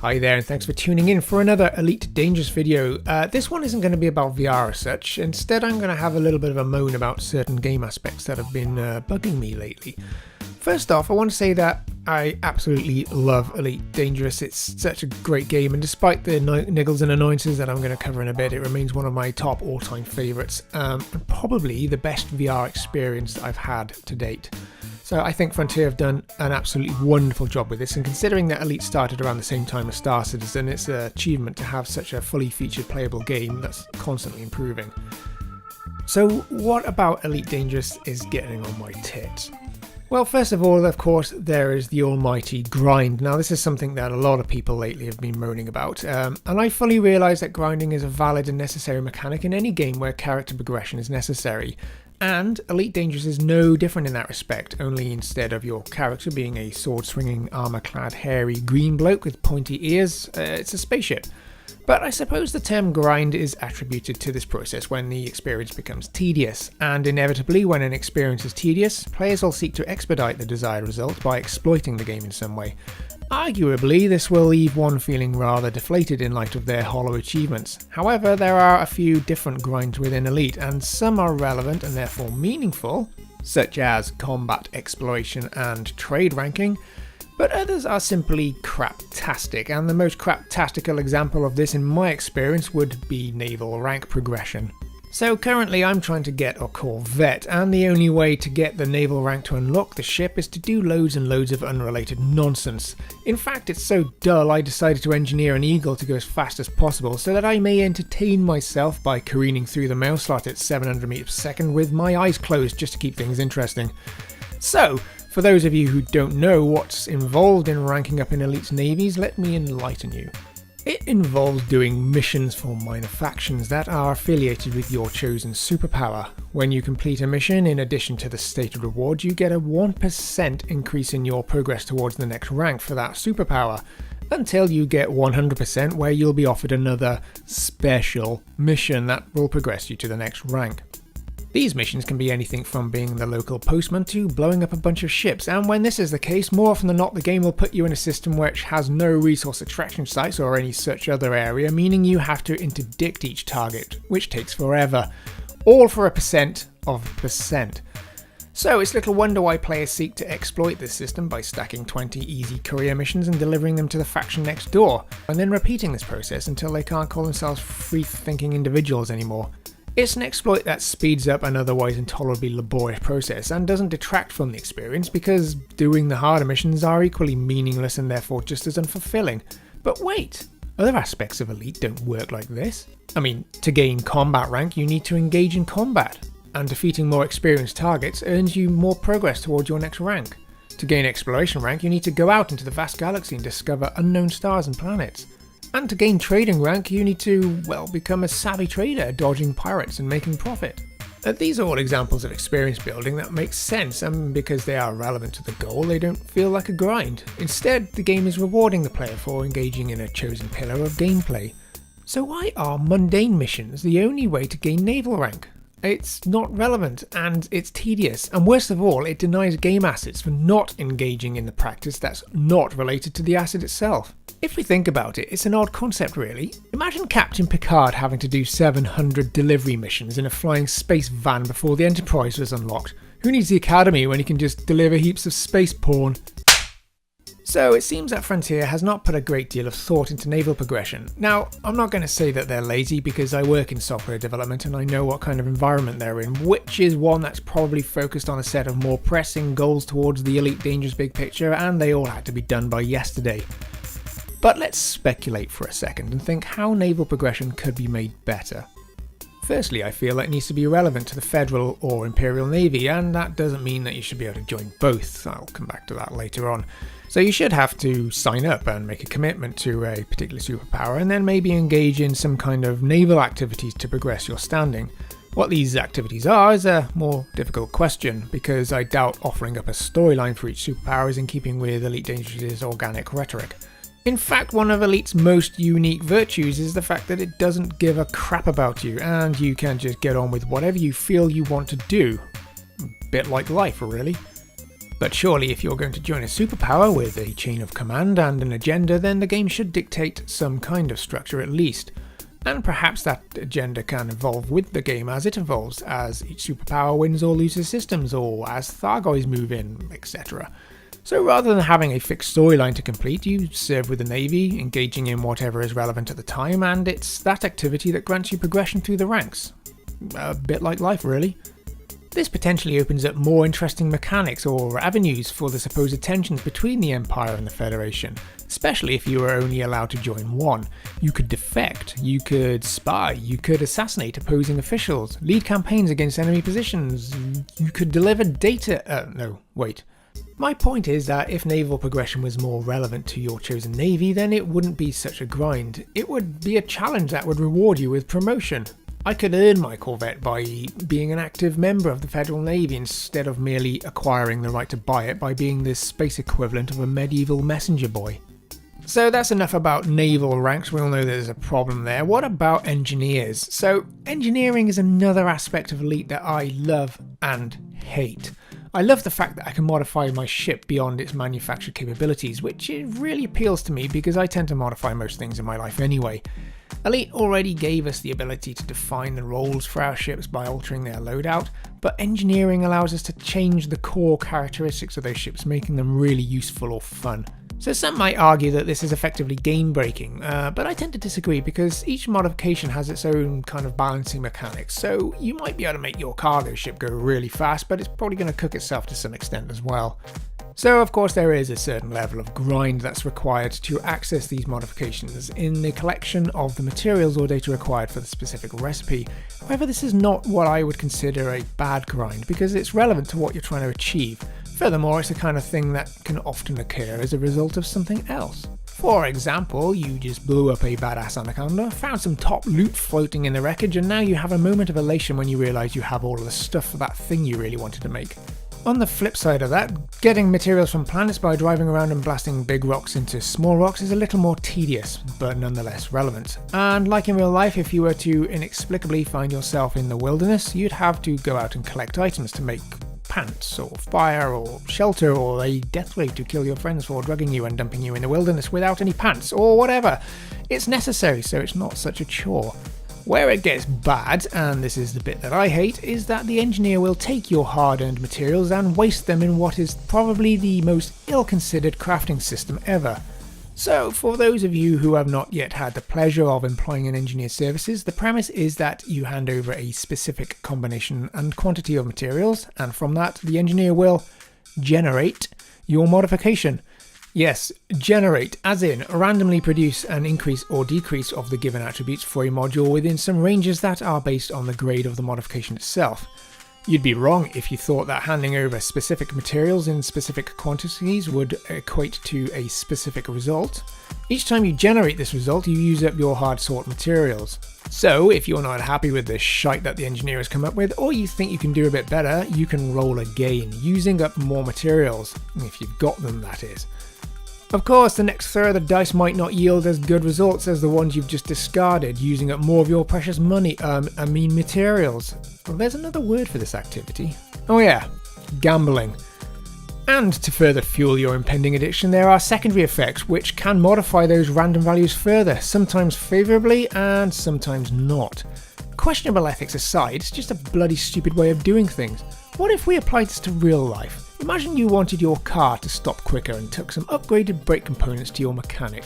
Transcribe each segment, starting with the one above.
Hi there, and thanks for tuning in for another Elite Dangerous video. This one isn't going to be about VR as such. Instead, I'm going to have a little bit of a moan about certain game aspects that have been bugging me lately. First off, I want to say that I absolutely love Elite Dangerous. It's such a great game, and despite the niggles and annoyances that I'm going to cover in a bit, it remains one of my top all-time favourites, and probably the best VR experience that I've had to date. So I think Frontier have done an absolutely wonderful job with this, and considering that Elite started around the same time as Star Citizen, it's an achievement to have such a fully featured playable game that's constantly improving. So what about Elite Dangerous is getting on my tits? Well, first of all, of course, there is the almighty grind. Now, this is something that a lot of people lately have been moaning about, and I fully realise that grinding is a valid and necessary mechanic in any game where character progression is necessary. And Elite Dangerous is no different in that respect, only instead of your character being a sword-swinging, armour-clad, hairy green bloke with pointy ears, it's a spaceship. But I suppose the term grind is attributed to this process when the experience becomes tedious, and inevitably when an experience is tedious, players will seek to expedite the desired result by exploiting the game in some way. Arguably, this will leave one feeling rather deflated in light of their hollow achievements. However, there are a few different grinds within Elite, and some are relevant and therefore meaningful, such as combat exploration and trade ranking, but others are simply craptastic, and the most craptastical example of this in my experience would be naval rank progression. So currently I'm trying to get a Corvette, and the only way to get the naval rank to unlock the ship is to do loads and loads of unrelated nonsense. In fact, it's so dull I decided to engineer an Eagle to go as fast as possible so that I may entertain myself by careening through the mail slot at 700 meters per second with my eyes closed just to keep things interesting. So, for those of you who don't know what's involved in ranking up in Elite's navies, let me enlighten you. It involves doing missions for minor factions that are affiliated with your chosen superpower. When you complete a mission, in addition to the stated reward, you get a 1% increase in your progress towards the next rank for that superpower, until you get 100% where you'll be offered another special mission that will progress you to the next rank. These missions can be anything from being the local postman to blowing up a bunch of ships, and when this is the case, more often than not the game will put you in a system which has no resource extraction sites or any such other area, meaning you have to interdict each target, which takes forever, all for a percent of a percent. So it's little wonder why players seek to exploit this system by stacking 20 easy career missions and delivering them to the faction next door, and then repeating this process until they can't call themselves free-thinking individuals anymore. It's an exploit that speeds up an otherwise intolerably laborious process and doesn't detract from the experience because doing the harder missions are equally meaningless and therefore just as unfulfilling. But wait, other aspects of Elite don't work like this. I mean, to gain combat rank you need to engage in combat, and defeating more experienced targets earns you more progress towards your next rank. To gain exploration rank you need to go out into the vast galaxy and discover unknown stars and planets. And to gain trading rank you need to, well, become a savvy trader, dodging pirates and making profit. These are all examples of experience building that make sense, and because they are relevant to the goal they don't feel like a grind. Instead, the game is rewarding the player for engaging in a chosen pillar of gameplay. So why are mundane missions the only way to gain naval rank? It's not relevant, and it's tedious, and worst of all, it denies game assets for not engaging in the practice that's not related to the asset itself. If we think about it, it's an odd concept really. Imagine Captain Picard having to do 700 delivery missions in a flying space van before the Enterprise was unlocked. Who needs the Academy when he can just deliver heaps of space porn? So it seems that Frontier has not put a great deal of thought into naval progression. Now, I'm not going to say that they're lazy because I work in software development and I know what kind of environment they're in, which is one that's probably focused on a set of more pressing goals towards the Elite Dangerous big picture, and they all had to be done by yesterday. But let's speculate for a second and think how naval progression could be made better. Firstly, I feel it needs to be relevant to the Federal or Imperial Navy, and that doesn't mean that you should be able to join both. I'll come back to that later on. So you should have to sign up and make a commitment to a particular superpower, and then maybe engage in some kind of naval activities to progress your standing. What these activities are is a more difficult question, because I doubt offering up a storyline for each superpower is in keeping with Elite Dangerous's organic rhetoric. In fact, one of Elite's most unique virtues is the fact that it doesn't give a crap about you, and you can just get on with whatever you feel you want to do. A bit like life, really. But surely if you're going to join a superpower with a chain of command and an agenda, then the game should dictate some kind of structure at least. And perhaps that agenda can evolve with the game as it evolves, as each superpower wins or loses systems, or as Thargoids move in, etc. So rather than having a fixed storyline to complete, you serve with the Navy, engaging in whatever is relevant at the time, and it's that activity that grants you progression through the ranks. A bit like life, really. This potentially opens up more interesting mechanics or avenues for the supposed tensions between the Empire and the Federation, especially if you were only allowed to join one. You could defect, you could spy, you could assassinate opposing officials, lead campaigns against enemy positions, you could deliver data. No, wait. My point is that if naval progression was more relevant to your chosen navy, then it wouldn't be such a grind. It would be a challenge that would reward you with promotion. I could earn my Corvette by being an active member of the Federal Navy instead of merely acquiring the right to buy it by being the space equivalent of a medieval messenger boy. So that's enough about naval ranks. We all know there's a problem there. What about engineers? So engineering is another aspect of Elite that I love and hate. I love the fact that I can modify my ship beyond its manufactured capabilities, which really appeals to me because I tend to modify most things in my life anyway. Elite already gave us the ability to define the roles for our ships by altering their loadout, but engineering allows us to change the core characteristics of those ships, making them really useful or fun. So some might argue that this is effectively game breaking, but I tend to disagree because each modification has its own kind of balancing mechanics. So you might be able to make your cargo ship go really fast, but it's probably going to cook itself to some extent as well. So of course there is a certain level of grind that's required to access these modifications in the collection of the materials or data required for the specific recipe. However, this is not what I would consider a bad grind because it's relevant to what you're trying to achieve. Furthermore, it's the kind of thing that can often occur as a result of something else. For example, you just blew up a badass anaconda, found some top loot floating in the wreckage, and now you have a moment of elation when you realise you have all of the stuff for that thing you really wanted to make. On the flip side of that, getting materials from planets by driving around and blasting big rocks into small rocks is a little more tedious, but nonetheless relevant. And like in real life, if you were to inexplicably find yourself in the wilderness, you'd have to go out and collect items to make pants, or fire, or shelter, or a death ray to kill your friends for drugging you and dumping you in the wilderness without any pants, or whatever. It's necessary, so it's not such a chore. Where it gets bad, and this is the bit that I hate, is that the engineer will take your hard-earned materials and waste them in what is probably the most ill-considered crafting system ever. So, for those of you who have not yet had the pleasure of employing an engineer's services, the premise is that you hand over a specific combination and quantity of materials, and from that, the engineer will generate your modification. Yes, generate, as in randomly produce an increase or decrease of the given attributes for a module within some ranges that are based on the grade of the modification itself. You'd be wrong if you thought that handing over specific materials in specific quantities would equate to a specific result. Each time you generate this result, you use up your hard sought materials. So, if you're not happy with the shite that the engineer has come up with, or you think you can do a bit better, you can roll again, using up more materials, if you've got them, that is. Of course, the next throw of the dice might not yield as good results as the ones you've just discarded, using up more of your precious money, materials. Well, there's another word for this activity. Oh yeah, gambling. And to further fuel your impending addiction, there are secondary effects which can modify those random values further, sometimes favourably and sometimes not. Questionable ethics aside, it's just a bloody stupid way of doing things. What if we applied this to real life? Imagine you wanted your car to stop quicker and took some upgraded brake components to your mechanic.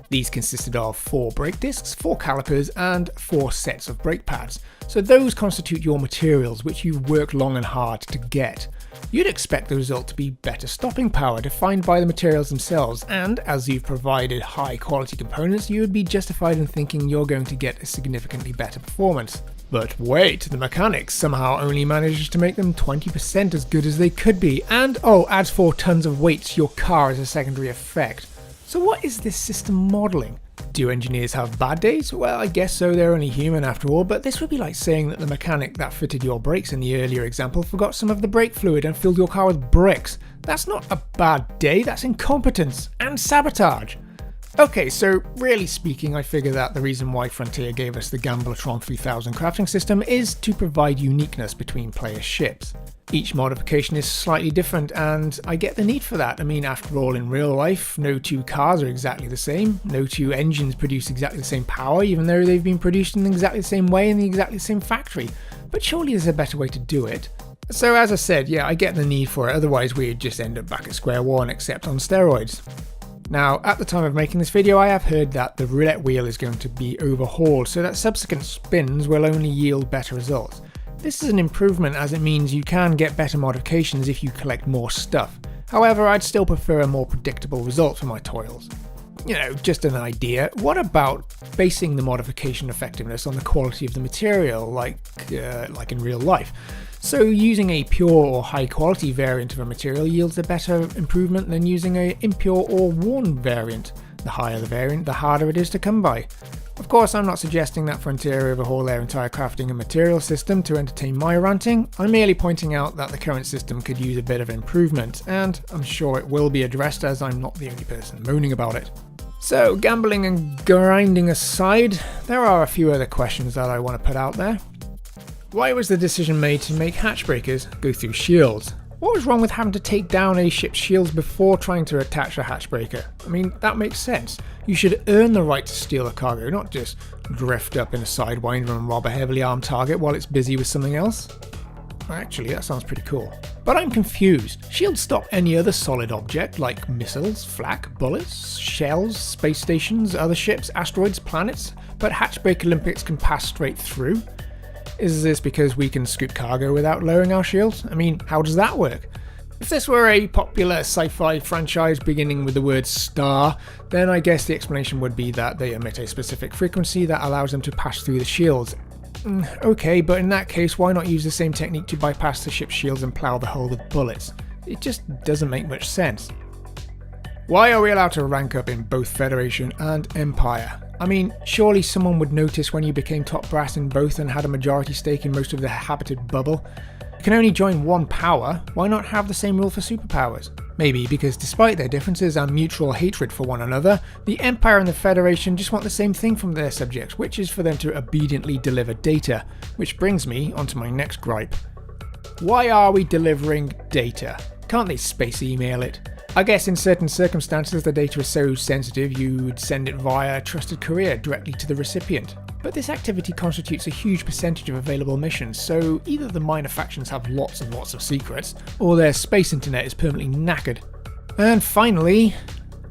These consisted of 4 brake discs, 4 calipers and 4 sets of brake pads. So those constitute your materials which you've worked long and hard to get. You'd expect the result to be better stopping power defined by the materials themselves, and as you've provided high quality components, you would be justified in thinking you're going to get a significantly better performance. But wait, the mechanics somehow only managed to make them 20% as good as they could be, and adds 4 tons of weight to your car as a secondary effect. So what is this system modelling? Do engineers have bad days? Well, I guess so, they're only human after all, but this would be like saying that the mechanic that fitted your brakes in the earlier example forgot some of the brake fluid and filled your car with bricks. That's not a bad day, that's incompetence and sabotage. Okay, so really speaking, I figure that the reason why Frontier gave us the Gamblertron 3000 crafting system is to provide uniqueness between player ships. Each modification is slightly different, and I get the need for that. I mean, after all, in real life, no two cars are exactly the same, no two engines produce exactly the same power, even though they've been produced in exactly the same way in the exactly same factory. But surely there's a better way to do it. So as I said, yeah, I get the need for it, otherwise we'd just end up back at square one, except on steroids. Now, at the time of making this video, I have heard that the roulette wheel is going to be overhauled so that subsequent spins will only yield better results. This is an improvement as it means you can get better modifications if you collect more stuff. However, I'd still prefer a more predictable result for my toils. You know, just an idea, what about basing the modification effectiveness on the quality of the material, like in real life? So using a pure or high quality variant of a material yields a better improvement than using an impure or worn variant. The higher the variant, the harder it is to come by. Of course, I'm not suggesting that Frontier overhaul their entire crafting and material system to entertain my ranting. I'm merely pointing out that the current system could use a bit of improvement, and I'm sure it will be addressed as I'm not the only person moaning about it. So, gambling and grinding aside, there are a few other questions that I want to put out there. Why was the decision made to make Hatchbreakers go through shields? What was wrong with having to take down a ship's shields before trying to attach a Hatchbreaker? I mean, that makes sense. You should earn the right to steal a cargo, not just drift up in a sidewinder and rob a heavily armed target while it's busy with something else. Actually, that sounds pretty cool. But I'm confused. Shields stop any other solid object like missiles, flak, bullets, shells, space stations, other ships, asteroids, planets, but Hatchbreaker Olympics can pass straight through? Is this because we can scoop cargo without lowering our shields? I mean, how does that work? If this were a popular sci-fi franchise beginning with the word star, then I guess the explanation would be that they emit a specific frequency that allows them to pass through the shields. Okay, but in that case, why not use the same technique to bypass the ship's shields and plough the hull with bullets? It just doesn't make much sense. Why are we allowed to rank up in both Federation and Empire? I mean, surely someone would notice when you became top brass in both and had a majority stake in most of the habited bubble. You can only join one power, why not have the same rule for superpowers? Maybe because despite their differences and mutual hatred for one another, the Empire and the Federation just want the same thing from their subjects, which is for them to obediently deliver data. Which brings me onto my next gripe. Why are we delivering data? Can't they space email it? I guess in certain circumstances the data is so sensitive you would send it via a trusted courier directly to the recipient. But this activity constitutes a huge percentage of available missions, so either the minor factions have lots and lots of secrets, or their space internet is permanently knackered. And finally,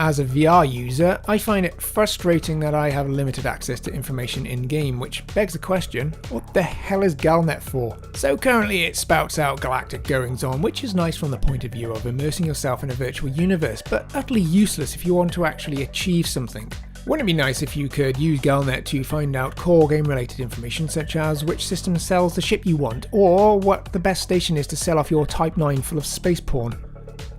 as a VR user, I find it frustrating that I have limited access to information in-game, which begs the question, what the hell is Galenet for? So currently it spouts out galactic goings-on, which is nice from the point of view of immersing yourself in a virtual universe, but utterly useless if you want to actually achieve something. Wouldn't it be nice if you could use Galenet to find out core game related information such as which system sells the ship you want, or what the best station is to sell off your Type 9 full of space porn?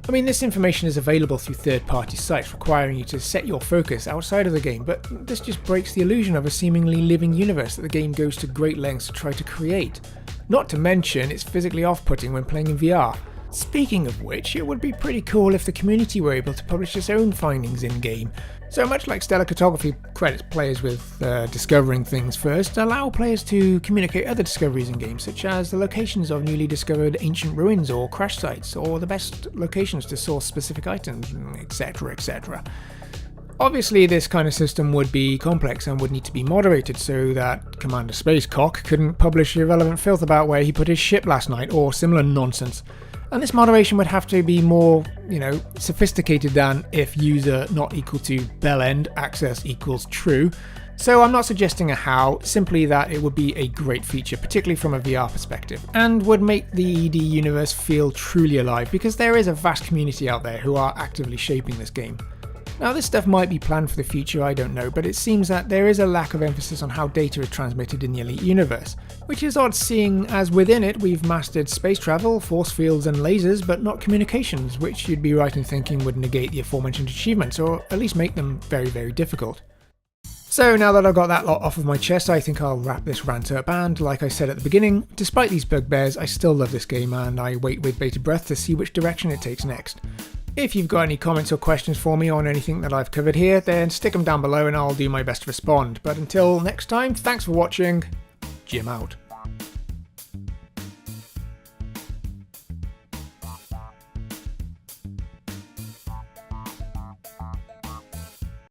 I mean, this information is available through third-party sites requiring you to set your focus outside of the game, but this just breaks the illusion of a seemingly living universe that the game goes to great lengths to try to create. Not to mention, it's physically off-putting when playing in VR. Speaking of which, it would be pretty cool if the community were able to publish its own findings in-game. So much like Stellar Cartography credits players with discovering things first, allow players to communicate other discoveries in games, such as the locations of newly discovered ancient ruins or crash sites, or the best locations to source specific items, etc, etc. Obviously this kind of system would be complex and would need to be moderated so that Commander Spacecock couldn't publish irrelevant filth about where he put his ship last night or similar nonsense. And this moderation would have to be more, sophisticated than if user not equal to bellend access equals true. So I'm not suggesting a how, simply that it would be a great feature, particularly from a VR perspective, and would make the ED universe feel truly alive because there is a vast community out there who are actively shaping this game. Now this stuff might be planned for the future, I don't know, but it seems that there is a lack of emphasis on how data is transmitted in the Elite universe, which is odd seeing as within it we've mastered space travel, force fields and lasers, but not communications, which you'd be right in thinking would negate the aforementioned achievements, or at least make them very, very difficult. So now that I've got that lot off of my chest, I think I'll wrap this rant up, and like I said at the beginning, despite these bugbears, I still love this game and I wait with bated breath to see which direction it takes next. If you've got any comments or questions for me on anything that I've covered here, then stick them down below and I'll do my best to respond. But until next time, thanks for watching. Jim out.